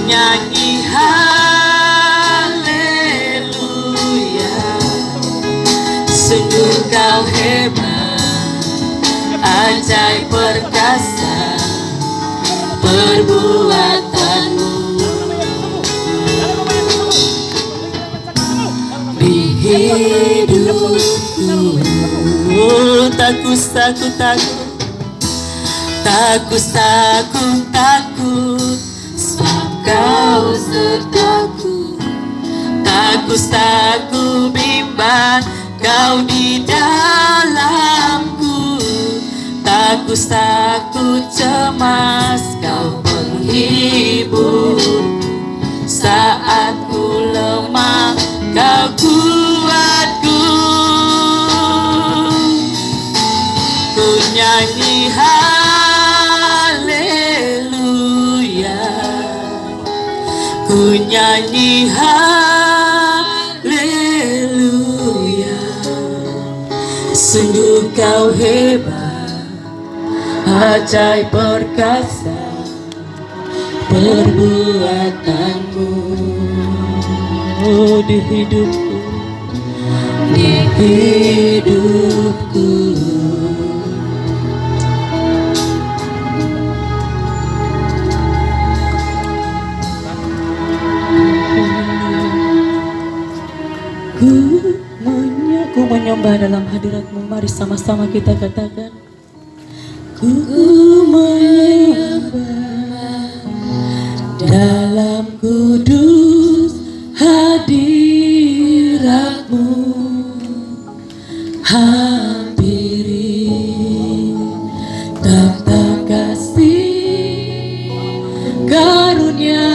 nyanyi haleluya, sungguh kau hebat, ajaib perkasa perbuatanmu. Di hidupku takut, sebab kau sertaku. Takut bimbang kau di dalamku. Takut cemas kau menghibur. Saat ku lemah kau kuatku. Ku nyanyi haleluya, ku nyanyi haleluya, sungguh kau hebat, ajaib perkasa perbuatanmu. Oh, di hidupku, di hidupku. Ku menyembah dalam hadirat-Mu. Mari sama-sama kita katakan, ku menyembah dalam kudus hadirat-Mu. Hampiri takhta kasih karunia